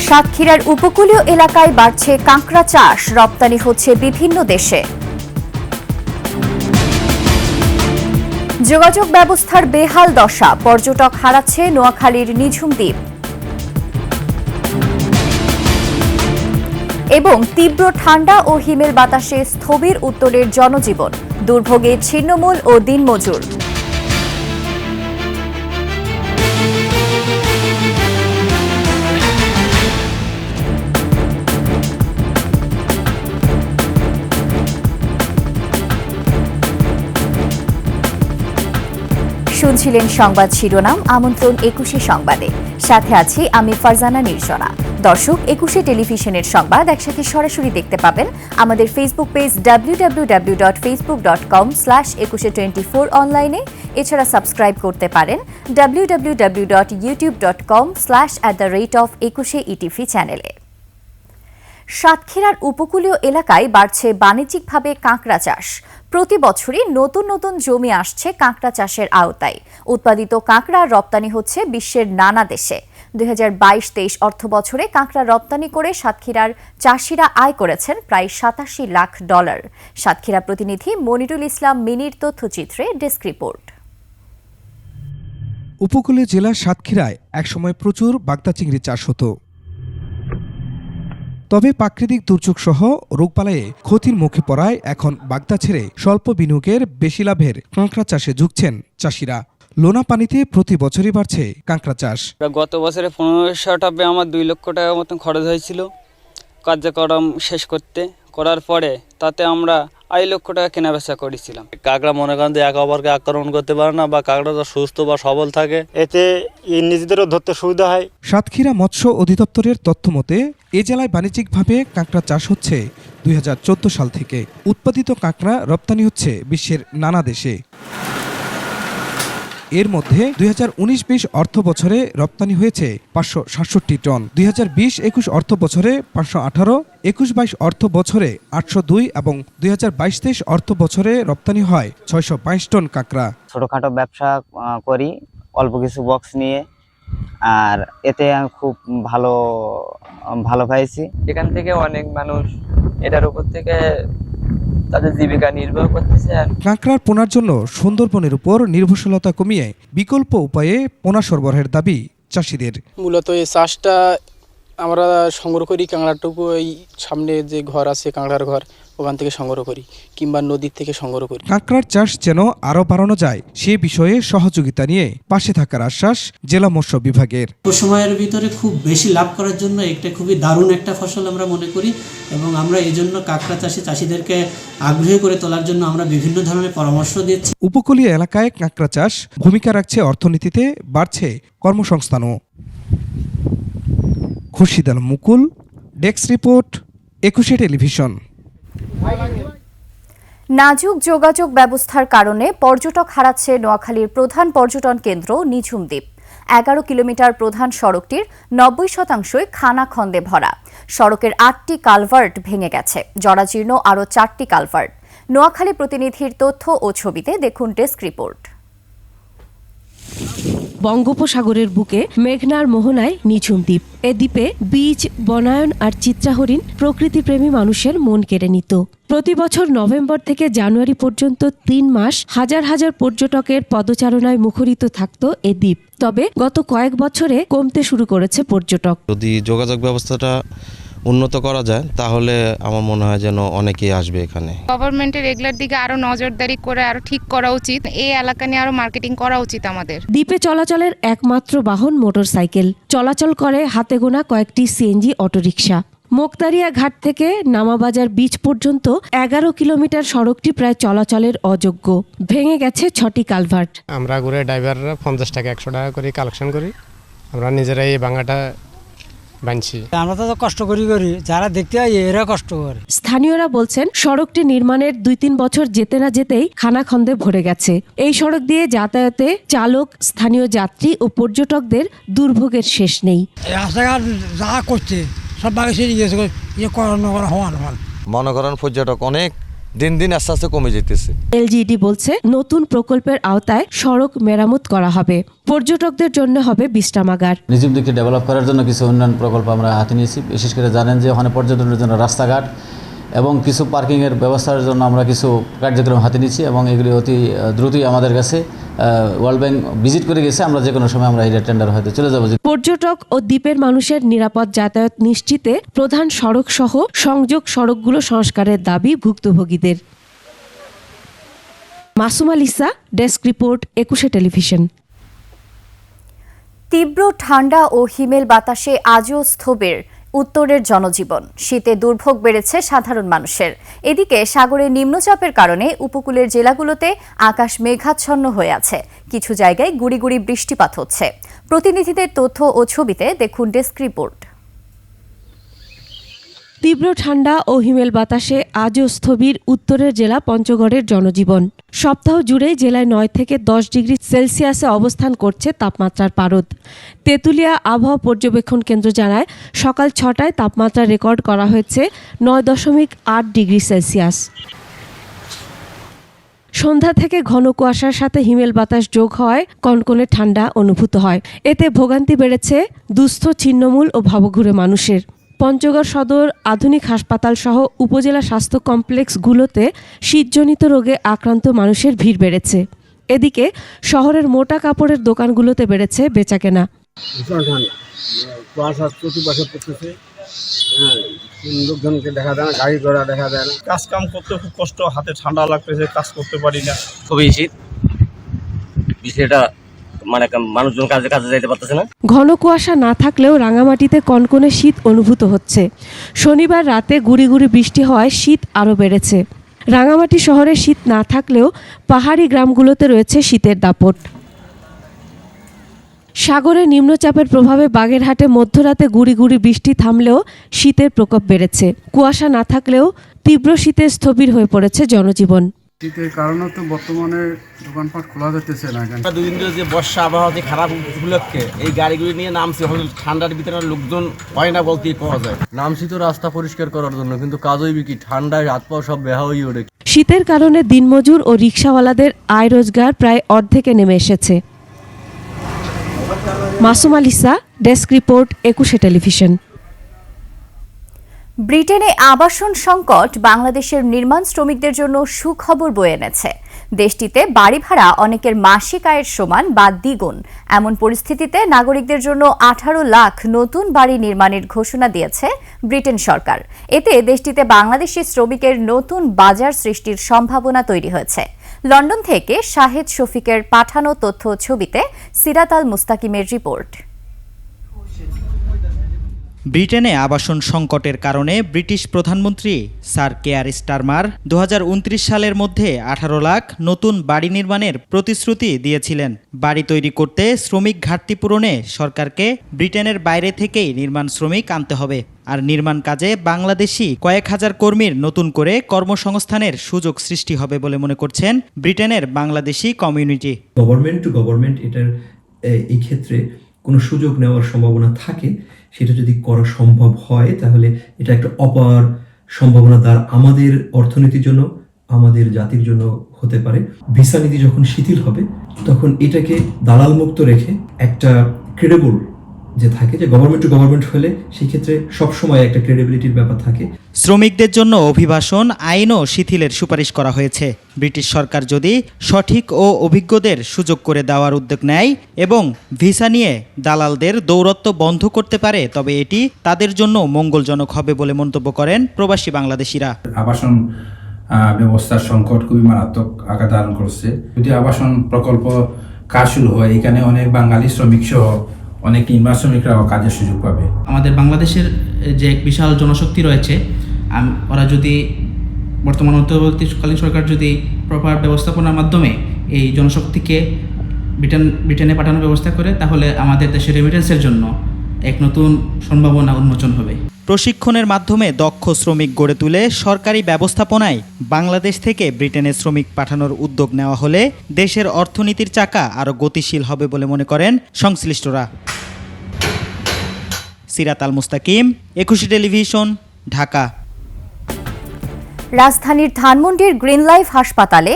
সাতক্ষীরার উপকূলীয় এলাকায় বাড়ছে কাঁকড়া চাষ, রপ্তানি হচ্ছে বিভিন্ন দেশে। যোগাযোগ ব্যবস্থার বেহাল দশা, পর্যটক হারাচ্ছে নোয়াখালীর নিঝুম দ্বীপ। এবং তীব্র ঠান্ডা ও হিমেল বাতাসে স্থবির উত্তরের জনজীবন, দুর্ভোগে ছিন্নমূল ও দিনমজুর। শুনছিলেন সংবাদ শিরোনাম, আমন্ত্রণ 21 সংবাদে। সাথে আছি আমি ফারজানা নির্জনা। দর্শক, 21 টেলিভিশনের সংবাদ একসাথে সরাসরি দেখতে পাবেন আমাদের ফেসবুক পেজ www.facebook.com/2124 অনলাইনে। এছাড়া সাবস্ক্রাইব করতে পারেন www.youtube.com/@21etv চ্যানেলে। সাতক্ষীরার উপকূলীয় এলাকায় বাড়ছে বাণিজ্যিকভাবে কাঁকড়া চাষ। প্রতি বছরই নতুন নতুন জমি আসছে কাঁকড়া চাষের আওতায়। উৎপাদিত কাঁকড়া রপ্তানি হচ্ছে বিশ্বের নানা দেশে। 2022-23 অর্থ বছরে কাঁকড়া রপ্তানি করে সাতক্ষীরার চাষিরা আয় করেছেন প্রায় $87 লাখ। সাতক্ষীরা প্রতিনিধি মনিরুল ইসলাম মিনির তথ্যচিত্রে ডেস্ক রিপোর্ট। উপকূলীয় জেলা সাতক্ষীরায় একসময় প্রচুর বাগদা চিংড়ি চাষ হতো। তবে প্রাকৃতিক দুর্যোগ সহ রোগবালাইয়ে ক্ষতির মুখে পড়ায় এখন বাগদা ছেড়ে স্বল্প বিনিয়োগের বেশি লাভের কাঁকড়া চাষে ঝুঁকছেন চাষিরা। লোনা পানিতে প্রতি বছরই বাড়ছে কাঁকড়া চাষ। গত বছরে 1500 টাবে আমার 2 লক্ষ টাকার মতন খরচ হয়েছিল কার্যক্রম শেষ করার পরে, তাতে আমরা 2 লক্ষ টাকা কেনা বেচা করেছিলাম। কাঁকড়া মনে করেন যে একে অপরকে আক্রমণ করতে পারে না, বা কাঁকড়াটা সুস্থ বা সবল থাকে, এতে নিজেদেরও ধরতে সুবিধা হয়। সাতক্ষীরা মৎস্য অধিদপ্তরের তথ্য মতে এ জেলায় বাণিজ্যিকভাবে কাঁকড়া চাষ হচ্ছে 2014 সাল থেকে। উৎপাদিত কাঁকড়া রপ্তানি হচ্ছে বিশ্বের নানা দেশে। এর মধ্যে 2019-20 অর্থ বছরে রপ্তানি হয়েছে 567 টন, 2020-21 অর্থ বছরে 518, 21-22 অর্থ বছরে 802 এবং 2022-23 অর্থ বছরে রপ্তানি হয় 622 টন কাঁকড়া। ছোটখাটো ব্যবসা করি অল্প কিছু বক্স নিয়ে, আর এতে আমি খুব ভালো পাইছি। এখান থেকে অনেক মানুষ এটার উপর থেকে তাদের জীবিকা নির্বাহ করতেছে। কাঁকড়ার পোনার জন্য সুন্দরবনের উপর নির্ভরশীলতা কমিয়ে বিকল্প উপায়ে পোনা সরবরাহের দাবি চাষিদের। মূলত এই চাষটা আমরা সংগ্রহ করি কাঁকড়াটুকু এই সামনে যে ঘর আছে কাঁকড়ার ঘর, ওখান থেকে সংগ্রহ করি, কিংবা নদীর থেকে সংগ্রহ করি। কাঁকড়ার চাষ যেন আরও বাড়ানো যায় সে বিষয়ে সহযোগিতা নিয়ে পাশে থাকার আশ্বাস জেলা মৎস্য বিভাগের। সময়ের ভিতরে খুব বেশি লাভ করার জন্য একটা খুবই দারুণ একটা ফসল আমরা মনে করি, এবং আমরা এই জন্য কাঁকড়া চাষিদেরকে আগ্রহী করে তোলার জন্য আমরা বিভিন্ন ধরনের পরামর্শ দিচ্ছি। উপকূলীয় এলাকায় কাঁকড়া চাষ ভূমিকা রাখছে অর্থনীতিতে, বাড়ছে কর্মসংস্থানও। খুরশিদ আলম মুকুল, ডেস্ক রিপোর্ট, 21 টেলিভিশন। নাজুক যোগাযোগ ব্যবস্থার কারণে পর্যটক হারাচ্ছে নোয়াখালীর প্রধান পর্যটন কেন্দ্র নিঝুম দ্বীপ। 11 কিলোমিটার প্রধান সড়কটির 90% খানাখন্দে ভরা। সড়কের 8টি কালভার্ট ভেঙে গেছে, জরাজীর্ণ আরও 4টি কালভার্ট। নোয়াখালী প্রতিনিধির তথ্য ও ছবিতে দেখুন ডেস্ক রিপোর্ট। বঙ্গোপসাগরের বুকে মেঘনার মোহনায় নিঝুম দ্বীপ। এ দ্বীপে বীজ, বনায়ন আর চিত্রাহরিণ প্রকৃতিপ্রেমী মানুষের মন কেড়ে নিত। প্রতি বছর নভেম্বর থেকে জানুয়ারি পর্যন্ত 3 মাস হাজার হাজার পর্যটকের পদচারণায় মুখরিত থাকত এ দ্বীপ। তবে গত কয়েক বছরে কমতে শুরু করেছে পর্যটক। যদি যোগাযোগ ব্যবস্থাটা উন্নত করা যায় তাহলে আমার মনে হয় যেন অনেকেই আসবে এখানে। গভর্নমেন্টের এগুলোর দিকে আরো নজরদারি করে আরো ঠিক করা উচিত। এই এলাকা নিয়ে আরো মার্কেটিং করা উচিত আমাদের। দ্বীপে চলাচলের একমাত্র বাহন মোটরসাইকেল। চলাচল করে হাতে গোনা কয়েকটি সিএনজি অটোরিকশা। মোক্তারিয়া ঘাট থেকে নামাবাজার বিচ পর্যন্ত 11 কিলোমিটার সড়কটি প্রায় চলাচলের অযোগ্য। ভেঙে গেছে 6টি কালভার্ট। আমরা ঘুরে ড্রাইভাররা 50 টাকা 100 টাকা করে কালেকশন করি। আমরা নিজেরাই এই ভাঙাটা বানছি। আমরা তো কষ্ট করি, যারা দেখতে হয় এরা কষ্ট করে। স্থানীয়রা বলছেন সড়কটি নির্মাণের 2-3 বছর যেতে না যেতেই খানাখন্দে ভরে গেছে। এই সড়ক দিয়ে যাতায়াতে চালক, স্থানীয় যাত্রী ও পর্যটকদের দুর্ভোগের শেষ নেই। রাস্তাঘাট যা করছে সব বাগে সেরে গিয়েছে, মনে করেন পর্যটক অনেক দিন দিন আস্তে আস্তে কমে যেতেছে। এলজিইডি বলছে নতুন প্রকল্পের আওতায় সড়ক মেরামত করা হবে, পর্যটকদের জন্য হবে বিশ্রামাগার। নিজিমদিকে ডেভেলপ করার জন্য কিছু উন্নয়ন প্রকল্প আমরা হাতে নিয়েছি। বিশেষ করে জানেন যে ওখানে পর্যটনের জন্য রাস্তাঘাট এবং কিছু পার্কিংয়ের ব্যবস্থার জন্য আমরা কিছু কার্যক্রম হাতে নিয়েছি এবং এগুলি অতি দ্রুতই আমাদের কাছে ওয়ার্ল্ড ব্যাংক ভিজিট করে গেছে। আমরা যে কোনো সময় আমরা এই টেন্ডার হয়তো চলে যাব। পর্যটক ও দ্বীপের মানুষের নিরাপদ যাতায়াত নিশ্চিতে প্রধান সড়ক সহ সংযোগ সড়কগুলো সংস্কারের দাবি ভুক্তভোগীদের। Masum আলিসা, desk report, 21 television. তীব্র ঠান্ডা ও হিমেল বাতাসে আজও স্থবির উত্তরের জনজীবন। শীতে দুর্ভোগ বেড়েছে সাধারণ মানুষের। এদিকে সাগরের নিম্নচাপের কারণে উপকূলের জেলাগুলোতে আকাশ মেঘাচ্ছন্ন হয়ে আছে। কিছু জায়গায় গুড়ি গুড়ি বৃষ্টিপাত হচ্ছে। প্রতিনিধিদের তথ্য ও ছবিতে দেখুন ডেস্ক রিপোর্ট। তীব্র ঠান্ডা ও হিমেল বাতাসে আজও স্থবির উত্তরের জেলা পঞ্চগড়ের জনজীবন। সপ্তাহ জুড়েই জেলায় 9 থেকে 10 ডিগ্রি সেলসিয়াসে অবস্থান করছে তাপমাত্রার পারদ। তেঁতুলিয়া আবহাওয়া পর্যবেক্ষণ কেন্দ্র জানায়, সকাল 6টায় তাপমাত্রা রেকর্ড করা হয়েছে 9.8 ডিগ্রি সেলসিয়াস। সন্ধ্যা থেকে ঘন কুয়াশার সাথে হিমেল বাতাস যোগ হওয়ায় কনকনে ঠান্ডা অনুভূত হয়। এতে ভোগান্তি বেড়েছে দুস্থ, ছিন্নমূল ও ভবঘুরে মানুষের। পঞ্চগড় সদর আধুনিক হাসপাতাল সহ উপজেলা স্বাস্থ্য কমপ্লেক্সগুলোতে শীতজনিত রোগে আক্রান্ত মানুষের ভিড় বেড়েছে। এদিকে শহরের মোটা কাপড়ের দোকানগুলোতে বেড়েছে বেচাকেনা। লোকজনকে দেখা যায় না, গাড়ি ঘোড়া দেখা যায় না, কাজ কাম করতে খুব কষ্ট, হাতে ঠান্ডা লাগতেছে, কাজ করতে পারি না। খুবই শীত, বিষয়টা মানে মানুষজন কাজে কাজে যাইতে পারতেছে না। ঘন কুয়াশা না থাকলেও রাঙামাটিতে কনকনে শীত অনুভূত হচ্ছে। শনিবার রাতে গুড়ি গুড়ি বৃষ্টি হওয়ায় শীত আরও বেড়েছে। রাঙামাটি শহরে শীত না থাকলেও পাহাড়ি গ্রামগুলোতে রয়েছে শীতের দাপট। সাগরে নিম্নচাপের প্রভাবে বাগেরহাটে মধ্যরাতে গুড়ি গুড়ি বৃষ্টি থামলেও শীতের প্রকোপ বেড়েছে। কুয়াশা না থাকলেও তীব্র শীতে স্থবির হয়ে পড়েছে জনজীবন। শীতের কারণে তো বর্তমানে দোকানপাট খোলা যেতেছে না। দুদিন ধরে যে বর্ষা আবহাওয়া খারাপ উপলক্ষে এই গাড়িগুলি নিয়ে নামছি, ঠান্ডার ভিতরে লোকজন হয় না বলতেই পাওয়া যায়। নামছি তো রাস্তা পরিষ্কার করার জন্য, কিন্তু কাজ হইবে কি, ঠান্ডায় হাত পা সব বেহা হয়ে ওঠে। শীতের কারণে দিনমজুর ও রিকশাওয়ালাদের আয় রোজগার প্রায় অর্ধেকে নেমে এসেছে। Masum আলিসা, desk report, 21 television. ব্রিটেনে আবাসন সংকট বাংলাদেশের নির্মাণ শ্রমিকদের জন্য সুখবর বয়ে এনেছে। দেশটিতে বাড়ি ভাড়া অনেকের মাসিক আয়ের সমান বা দ্বিগুণ। এমন পরিস্থিতিতে নাগরিকদের জন্য 18 লাখ নতুন বাড়ি নির্মাণের ঘোষণা দিয়েছে ব্রিটেন সরকার। এতে দেশটিতে বাংলাদেশি শ্রমিকের নতুন বাজার সৃষ্টির সম্ভাবনা তৈরি হয়েছে। লন্ডন থেকে শাহেদ শফিকের পাঠানো তথ্য ছবিতে সিরাত আল মুস্তাকিমের রিপোর্ট। ব্রিটেনে আবাসন সংকটের কারণে ব্রিটিশ প্রধানমন্ত্রী স্যার কেয়ার স্টারমার 2029 সালের মধ্যে 18 লাখ নতুন বাড়ি নির্মাণের প্রতিশ্রুতি দিয়েছিলেন। বাড়ি তৈরি করতে শ্রমিক ঘাটতি পূরণে সরকারকে ব্রিটেনের বাইরে থেকেই নির্মাণ শ্রমিক আনতে হবে। আর নির্মাণ কাজে বাংলাদেশি কয়েক হাজার কর্মীর নতুন করে কর্মসংস্থানের সুযোগ সৃষ্টি হবে বলে মনে করছেন ব্রিটেনের Bangladeshi community. Government to government এটার এই ক্ষেত্রে কোনো সুযোগ নেওয়ার সম্ভাবনা থাকে, সেটা যদি করা সম্ভব হয় তাহলে এটা একটা অপার সম্ভাবনা দ্বার আমাদের অর্থনীতির জন্য, আমাদের জাতির জন্য হতে পারে। ভিসা নীতি যখন শিথিল হবে তখন এটাকে দালাল মুক্ত রেখে একটা ক্রেডিবল যে থাকে, যে গভর্নমেন্ট টু গভর্নমেন্ট হলে সেই ক্ষেত্রে সবসময় একটা ক্রেডিবিলিটির ব্যাপার থাকে। শ্রমিকদের জন্য অভিবাসন আইনও শিথিলের সুপারিশ করা হয়েছে। ব্রিটিশ সরকার যদি সঠিক ও অভিজ্ঞদের সুযোগ করে দেওয়ার উদ্যোগ নেয় এবং ভিসা নিয়ে দালালদের দৌরত্ব বন্ধ করতে পারে, তবে এটি তাদের জন্য মঙ্গলজনক হবে বলে মন্তব্য করেন প্রবাসী বাংলাদেশিরা। আবাসন ব্যবস্থার সংকট খুবই মারাত্মক আকার ধারণ করছে। যদি আবাসন প্রকল্প কাজ শুরু হয়, এখানে অনেক বাঙালি শ্রমিক সহ অনেক নির্মাণ শ্রমিকরাও কাজের সুযোগ পাবে। আমাদের বাংলাদেশের যে বিশাল জনশক্তি রয়েছে, ওরা যদি বর্তমান অন্তর্বর্তীকালীন সরকার যদি প্রপার ব্যবস্থাপনার মাধ্যমে এই জনশক্তিকে ব্রিটেনে পাঠানোর ব্যবস্থা করে, তাহলে আমাদের দেশের রেমিটেন্সের জন্য এক নতুন সম্ভাবনা উন্মোচন হবে। প্রশিক্ষণের মাধ্যমে দক্ষ শ্রমিক গড়ে তুলে সরকারি ব্যবস্থাপনায় বাংলাদেশ থেকে ব্রিটেনে শ্রমিক পাঠানোর উদ্যোগ নেওয়া হলে দেশের অর্থনীতির চাকা আরও গতিশীল হবে বলে মনে করেন সংশ্লিষ্টরা। সিরাত আল মুস্তাকিম, 21 টেলিভিশন, ঢাকা। রাজধানীর ধানমন্ডির গ্রিন লাইফ হাসপাতালে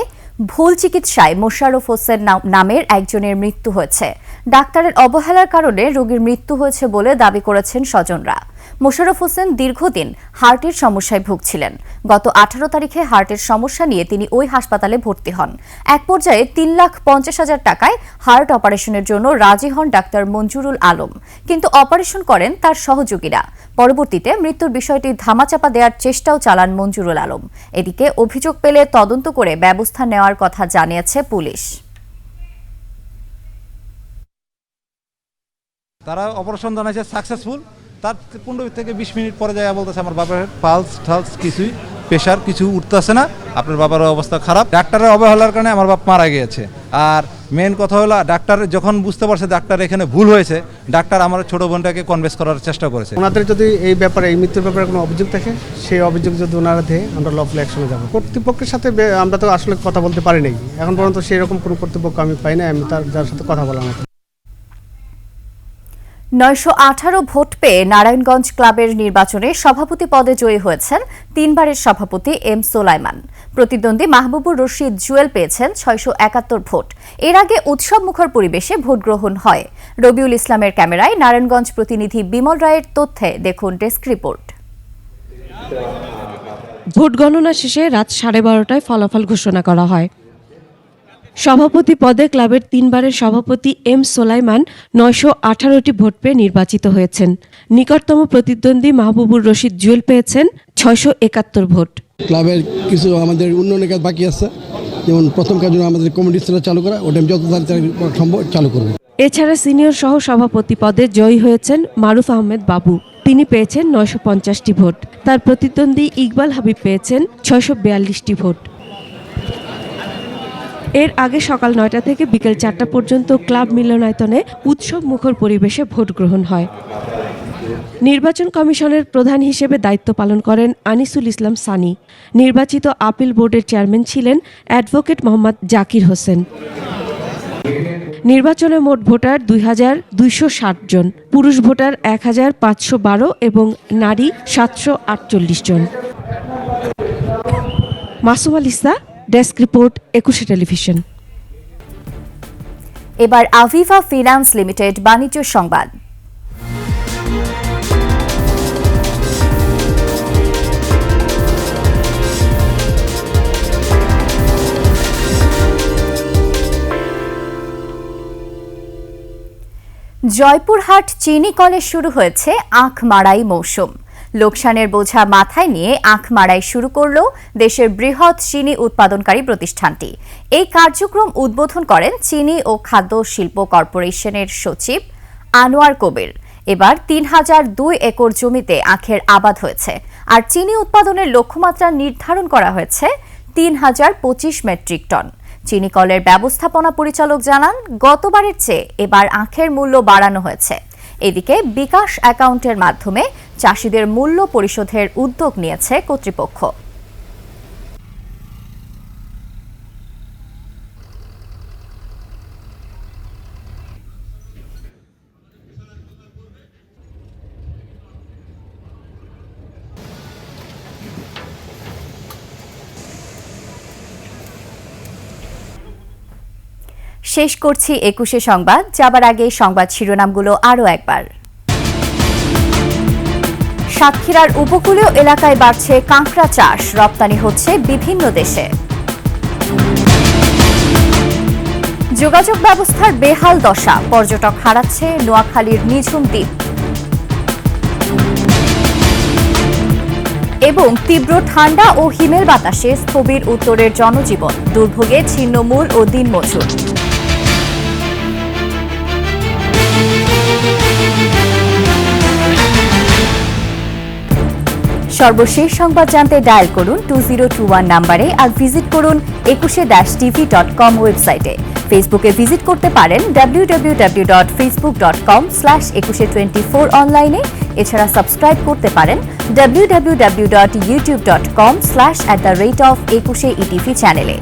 ভুল চিকিৎসায় মোশাররফ হোসেন নামের একজনের মৃত্যু হয়েছে। ডাক্তারের অবহেলার কারণে রোগীর মৃত্যু হয়েছে বলে দাবি করেছেন স্বজনরা। মোশাররফ হোসেন দীর্ঘদিন হার্টের সমস্যায় ভুগছিলেন। গত 18 তারিখে হার্টের সমস্যা নিয়ে তিনি ওই হাসপাতালে ভর্তি হন। এক পর্যায়ে 3,50,000 টাকায় হার্ট অপারেশনের জন্য রাজি হন ডাক্তার মঞ্জুরুল আলম, কিন্তু অপারেশন করেন তার সহযোগীরা। পরবর্তীতে মৃত্যুর বিষয়টি ধামাচাপা দেওয়ার চেষ্টাও চালান মঞ্জুরুল আলম। এদিকে অভিযোগ পেলে তদন্ত করে ব্যবস্থা নেওয়ার কথা জানিয়েছে পুলিশ। তারা অপারেশন জানাইছে সাকসেসফুল, তার 15 থেকে 20 মিনিট পরে যায় বলতেছে আমার বাবার পালস ঠালস কিছুই, প্রেশার কিছু উঠতেছে না, আপনার বাবার অবস্থা খারাপ। ডাক্তারের অবহেলার কারণে আমার বাপ মারা গিয়েছে। আর মেন কথা হলো ডাক্তার যখন বুঝতে পারছে ডাক্তার এখানে ভুল হয়েছে, ডাক্তার আমার ছোট বোনটাকে কনভিন্স করার চেষ্টা করেছে। ওনাদের যদি এই ব্যাপারে এই মৃত্যুর ব্যাপারে কোনো অভিযোগ থাকে, সেই অভিযোগ যদি ওনারা দেয় আমরা লফুল অ্যাকশনে যাব। কর্তৃপক্ষের সাথে আমরা তো আসলে কথা বলতে পারি নাই, এখন পর্যন্ত সেই রকম কোনো কর্তৃপক্ষ আমি পাই না, আমি তার যার সাথে কথা বলা না। 918 ভোট পেয়ে নারায়ণগঞ্জ ক্লাবের নির্বাচনে সভাপতি পদে জয়ী হয়েছেন 3 বারের সভাপতি এম সোলাইমান। প্রতিদ্বন্দ্বী মাহবুবুর রশিদ জুয়েল পেয়েছেন 671 ভোট। এর আগে উৎসবমুখর পরিবেশে ভোট গ্রহণ হয়। রবিউল ইসলামের ক্যামেরায় নারায়ণগঞ্জ প্রতিনিধি বিমল রায়ের তথ্যে দেখুন ডেস্ক রিপোর্ট। ভোট গণনা শেষে রাত 12:30টায় ফলাফল ঘোষণা করা হয়। সভাপতি পদে ক্লাবের 3 বারের সভাপতি এম সোলাইমান 918টি ভোট পেয়ে নির্বাচিত হয়েছেন। নিকটতম প্রতিদ্বন্দ্বী মাহবুবুর রশিদ জুয়েল পেয়েছেন 671 ভোট। ক্লাবের কিছু আমাদের উন্নয়নের কাজ বাকি আছে, যেমন প্রথম কাজ আমাদের কমিটি সেন্টার চালু করা, ওটা যত তাড়াতাড়ি সম্ভব চালু করব। এছাড়া সিনিয়র সহ সভাপতি পদে জয়ী হয়েছেন মারুফ আহমেদ বাবু, তিনি পেয়েছেন 950টি ভোট। তার প্রতিদ্বন্দ্বী ইকবাল হাবিব পেয়েছেন 642টি ভোট। এর আগে সকাল 9টা থেকে বিকেল 4টা পর্যন্ত ক্লাব মিলনায়তনে উৎসব মুখর পরিবেশে ভোট গ্রহণ হয়। নির্বাচন কমিশনের প্রধান হিসেবে দায়িত্ব পালন করেন আনিসুল ইসলাম সানি। নির্বাচিত আপিল বোর্ডের চেয়ারম্যান ছিলেন অ্যাডভোকেট মোহাম্মদ জাকির হোসেন। নির্বাচনে মোট ভোটার 2260 জন, পুরুষ ভোটার 1512 এবং নারী 748 জন। Masum আলিসা, desk report, 21 television. এবার আভিভা ফিন্যান্স লিমিটেড বাণিজ্য সংবাদ। জয়পুরহাট চিনি কলে শুরু হয়েছে আখ মাড়াই মৌসুম। লোকসানের বোঝা মাথায় নিয়ে আখ মাড়াই শুরু করল দেশের বৃহৎ চিনি উৎপাদনকারী প্রতিষ্ঠানটি। এই কার্যক্রম উদ্বোধন করেন চিনি ও খাদ্য শিল্প কর্পোরেশনের সচিব আনোয়ার কবির। এবার 3002 একর জমিতে আখের আবাদ হয়েছে, আর চিনি উৎপাদনের লক্ষ্যমাত্রা নির্ধারণ করা হয়েছে 3025 মেট্রিক টন। চিনি কলের ব্যবস্থাপনা পরিচালক জানান, গতবারের চেয়ে এবার আখের মূল্য বাড়ানো হয়েছে। এদিকে বিকাশ অ্যাকাউন্টের মাধ্যমে চাষিদের মূল্য পরিশোধের উদ্যোগ নিয়েছে কর্তৃপক্ষ। শেষ করছি 21 সংবাদ। যাবার আগে সংবাদ শিরোনামগুলো আরও একবার। সাতক্ষীরার উপকূলীয় এলাকায় বাড়ছে কাঁকড়া চাষ, রপ্তানি হচ্ছে বিভিন্ন দেশে। যোগাযোগ ব্যবস্থার বেহাল দশা, পর্যটক হারাচ্ছে নোয়াখালীর নিঝুম দ্বীপ। এবং তীব্র ঠান্ডা ও হিমেল বাতাসে স্থবির উত্তরের জনজীবন, দুর্ভোগে ছিন্নমূল ও দিনমজুর। সর্বশেষ সংবাদ জানতে ডায়াল করুন 2021 নম্বরে আর ভিজিট করুন 21-tv.com ওয়েবসাইটে। ফেসবুকে ভিজিট করতে পারেন www.facebook.com/2124 অনলাইনে। এছাড়া সাবস্ক্রাইব করতে পারেন www.youtube.com/@21etv চ্যানেলে।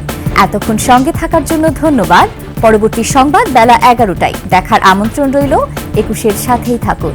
এতক্ষণ সঙ্গে থাকার জন্য ধন্যবাদ। পরবর্তী সংবাদ বেলা 11টায় দেখার আমন্ত্রণ রইল। 21-এর সাথেই থাকুন।